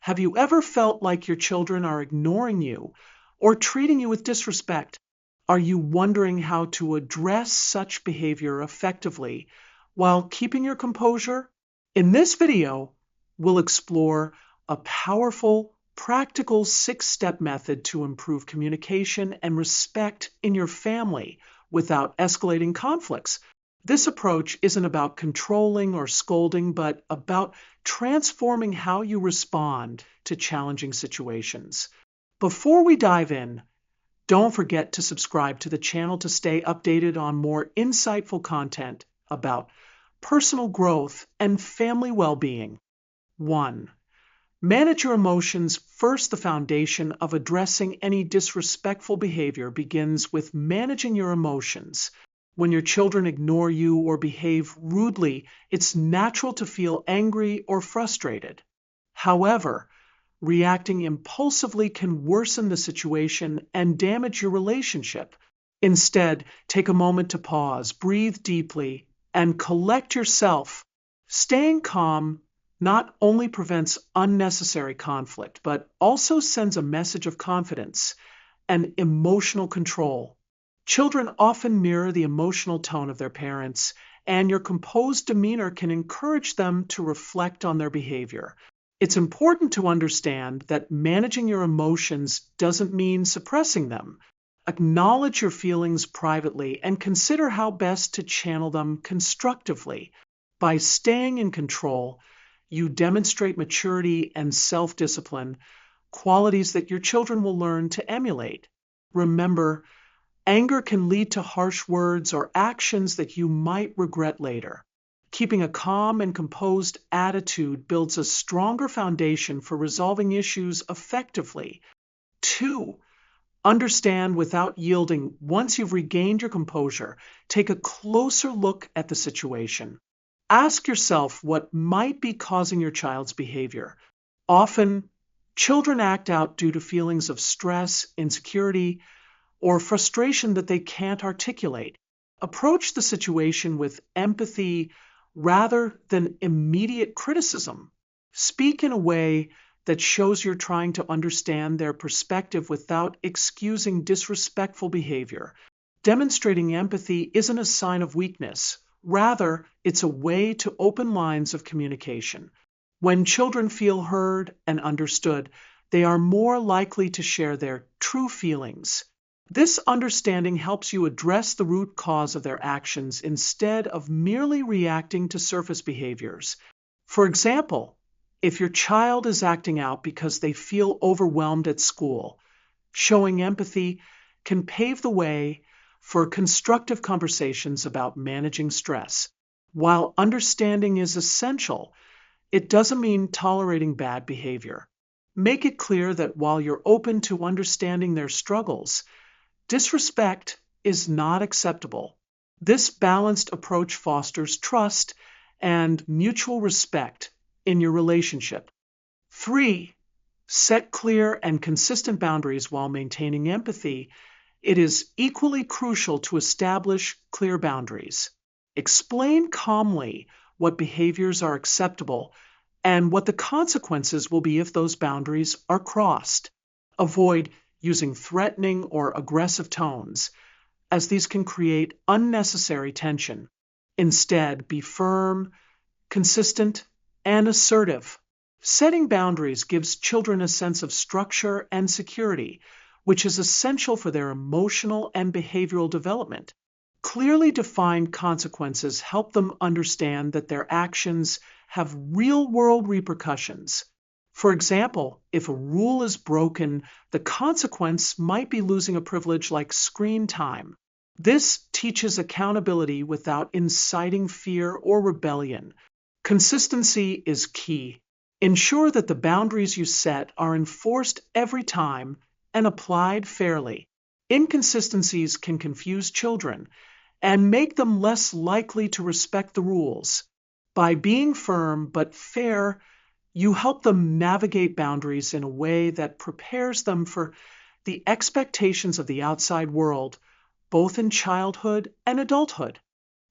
Have you ever felt like your children are ignoring you or treating you with disrespect? Are you wondering how to address such behavior effectively while keeping your composure? In this video, we'll explore a powerful, practical 6-step method to improve communication and respect in your family without escalating conflicts. This approach isn't about controlling or scolding, but about transforming how you respond to challenging situations. Before we dive in, don't forget to subscribe to the channel to stay updated on more insightful content about personal growth and family well-being. 1. Manage your emotions. First, the foundation of addressing any disrespectful behavior begins with managing your emotions. When your children ignore you or behave rudely, it's natural to feel angry or frustrated. However, reacting impulsively can worsen the situation and damage your relationship. Instead, take a moment to pause, breathe deeply, and collect yourself. Staying calm not only prevents unnecessary conflict, but also sends a message of confidence and emotional control. Children often mirror the emotional tone of their parents, and your composed demeanor can encourage them to reflect on their behavior. It's important to understand that managing your emotions doesn't mean suppressing them. Acknowledge your feelings privately and consider how best to channel them constructively. By staying in control, you demonstrate maturity and self-discipline, qualities that your children will learn to emulate. Remember, anger can lead to harsh words or actions that you might regret later. Keeping a calm and composed attitude builds a stronger foundation for resolving issues effectively. 2. Understand without yielding. Once you've regained your composure, take a closer look at the situation. Ask yourself what might be causing your child's behavior. Often, children act out due to feelings of stress, insecurity, or frustration that they can't articulate. Approach the situation with empathy rather than immediate criticism. Speak in a way that shows you're trying to understand their perspective without excusing disrespectful behavior. Demonstrating empathy isn't a sign of weakness. Rather, it's a way to open lines of communication. When children feel heard and understood, they are more likely to share their true feelings. This understanding helps you address the root cause of their actions instead of merely reacting to surface behaviors. For example, if your child is acting out because they feel overwhelmed at school, showing empathy can pave the way for constructive conversations about managing stress. While understanding is essential, it doesn't mean tolerating bad behavior. Make it clear that while you're open to understanding their struggles, disrespect is not acceptable. This balanced approach fosters trust and mutual respect in your relationship. 3. Set clear and consistent boundaries while maintaining empathy. It is equally crucial to establish clear boundaries. Explain calmly what behaviors are acceptable and what the consequences will be if those boundaries are crossed. Avoid using threatening or aggressive tones, as these can create unnecessary tension. Instead, be firm, consistent, and assertive. Setting boundaries gives children a sense of structure and security, which is essential for their emotional and behavioral development. Clearly defined consequences help them understand that their actions have real-world repercussions. For example, if a rule is broken, the consequence might be losing a privilege like screen time. This teaches accountability without inciting fear or rebellion. Consistency is key. Ensure that the boundaries you set are enforced every time and applied fairly. Inconsistencies can confuse children and make them less likely to respect the rules. By being firm but fair, you help them navigate boundaries in a way that prepares them for the expectations of the outside world, both in childhood and adulthood.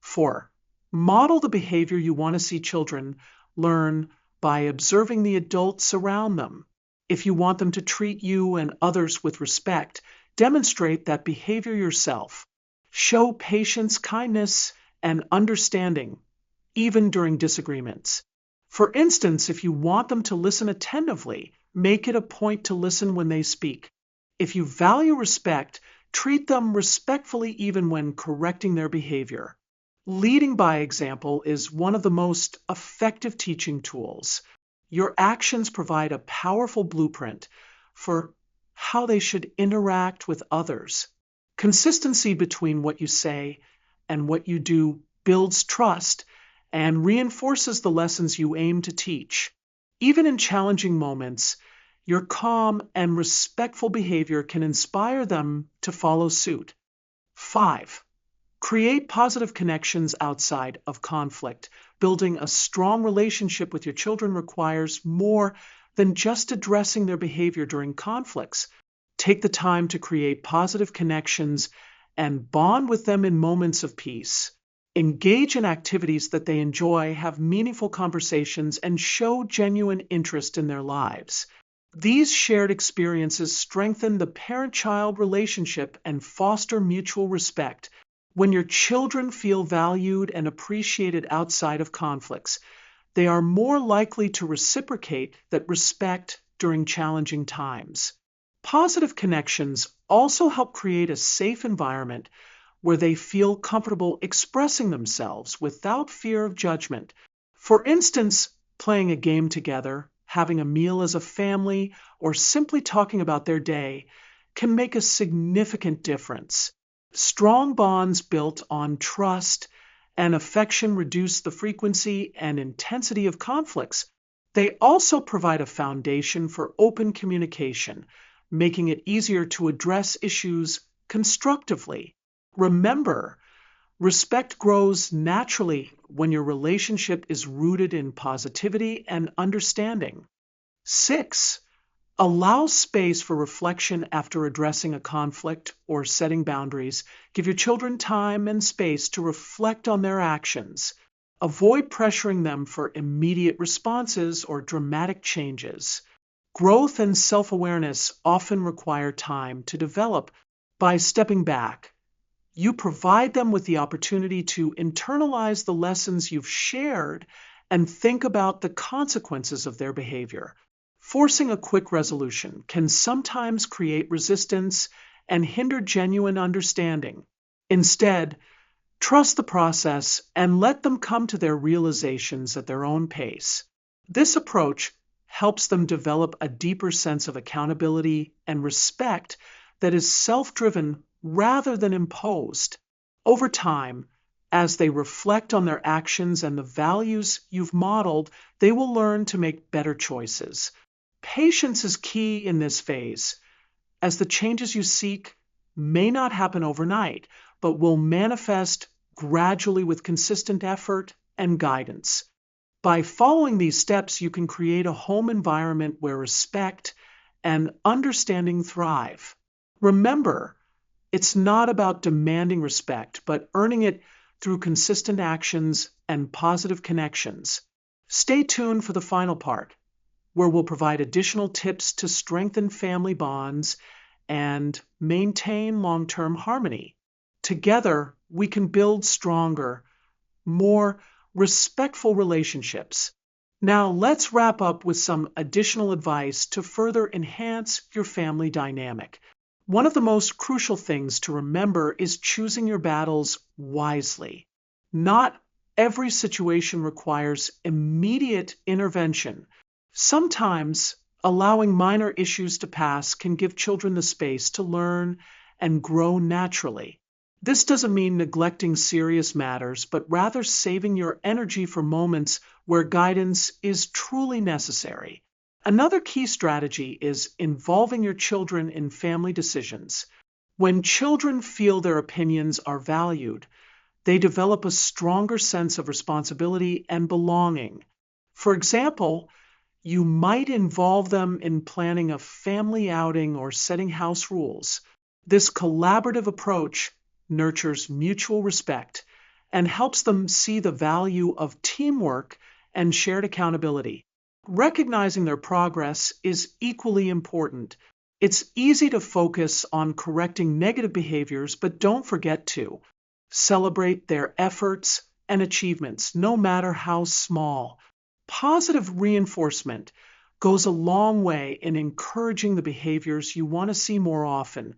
4. Model the behavior you want to see children learn by observing the adults around them. If you want them to treat you and others with respect, demonstrate that behavior yourself. Show patience, kindness, and understanding, even during disagreements. For instance, if you want them to listen attentively, make it a point to listen when they speak. If you value respect, treat them respectfully even when correcting their behavior. Leading by example is one of the most effective teaching tools. Your actions provide a powerful blueprint for how they should interact with others. Consistency between what you say and what you do builds trust and reinforces the lessons you aim to teach. Even in challenging moments, your calm and respectful behavior can inspire them to follow suit. 5. Create positive connections outside of conflict. Building a strong relationship with your children requires more than just addressing their behavior during conflicts. Take the time to create positive connections and bond with them in moments of peace. Engage in activities that they enjoy, have meaningful conversations, and show genuine interest in their lives. These shared experiences strengthen the parent-child relationship and foster mutual respect. When your children feel valued and appreciated outside of conflicts, they are more likely to reciprocate that respect during challenging times. Positive connections also help create a safe environment where they feel comfortable expressing themselves without fear of judgment. For instance, playing a game together, having a meal as a family, or simply talking about their day can make a significant difference. Strong bonds built on trust and affection reduce the frequency and intensity of conflicts. They also provide a foundation for open communication, making it easier to address issues constructively. Remember, respect grows naturally when your relationship is rooted in positivity and understanding. 6. Allow space for reflection after addressing a conflict or setting boundaries. Give your children time and space to reflect on their actions. Avoid pressuring them for immediate responses or dramatic changes. Growth and self-awareness often require time to develop. By stepping back, you provide them with the opportunity to internalize the lessons you've shared and think about the consequences of their behavior. Forcing a quick resolution can sometimes create resistance and hinder genuine understanding. Instead, trust the process and let them come to their realizations at their own pace. This approach helps them develop a deeper sense of accountability and respect that is self-driven rather than imposed. Over time, as they reflect on their actions and the values you've modeled, they will learn to make better choices. Patience is key in this phase, as the changes you seek may not happen overnight, but will manifest gradually with consistent effort and guidance. By following these steps, you can create a home environment where respect and understanding thrive. Remember, it's not about demanding respect, but earning it through consistent actions and positive connections. Stay tuned for the final part, where we'll provide additional tips to strengthen family bonds and maintain long-term harmony. Together, we can build stronger, more respectful relationships. Now, let's wrap up with some additional advice to further enhance your family dynamic. One of the most crucial things to remember is choosing your battles wisely. Not every situation requires immediate intervention. Sometimes, allowing minor issues to pass can give children the space to learn and grow naturally. This doesn't mean neglecting serious matters, but rather saving your energy for moments where guidance is truly necessary. Another key strategy is involving your children in family decisions. When children feel their opinions are valued, they develop a stronger sense of responsibility and belonging. For example, you might involve them in planning a family outing or setting house rules. This collaborative approach nurtures mutual respect and helps them see the value of teamwork and shared accountability. Recognizing their progress is equally important. It's easy to focus on correcting negative behaviors, but don't forget to celebrate their efforts and achievements, no matter how small. Positive reinforcement goes a long way in encouraging the behaviors you want to see more often.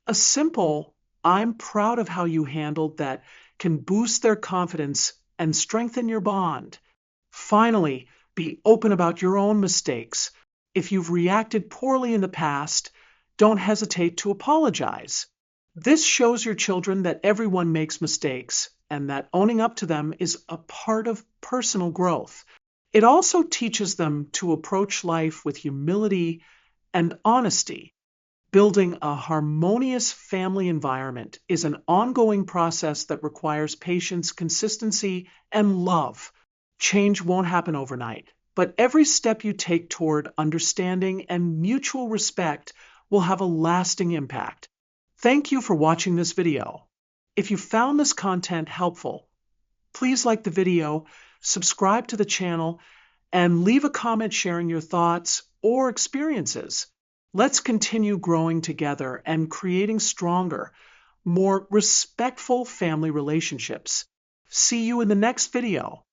A simple, "I'm proud of how you handled that," can boost their confidence and strengthen your bond. Finally, be open about your own mistakes. If you've reacted poorly in the past, don't hesitate to apologize. This shows your children that everyone makes mistakes and that owning up to them is a part of personal growth. It also teaches them to approach life with humility and honesty. Building a harmonious family environment is an ongoing process that requires patience, consistency, and love. Change won't happen overnight, but every step you take toward understanding and mutual respect will have a lasting impact. Thank you for watching this video. If you found this content helpful, please like the video, subscribe to the channel, and leave a comment sharing your thoughts or experiences. Let's continue growing together and creating stronger, more respectful family relationships. See you in the next video.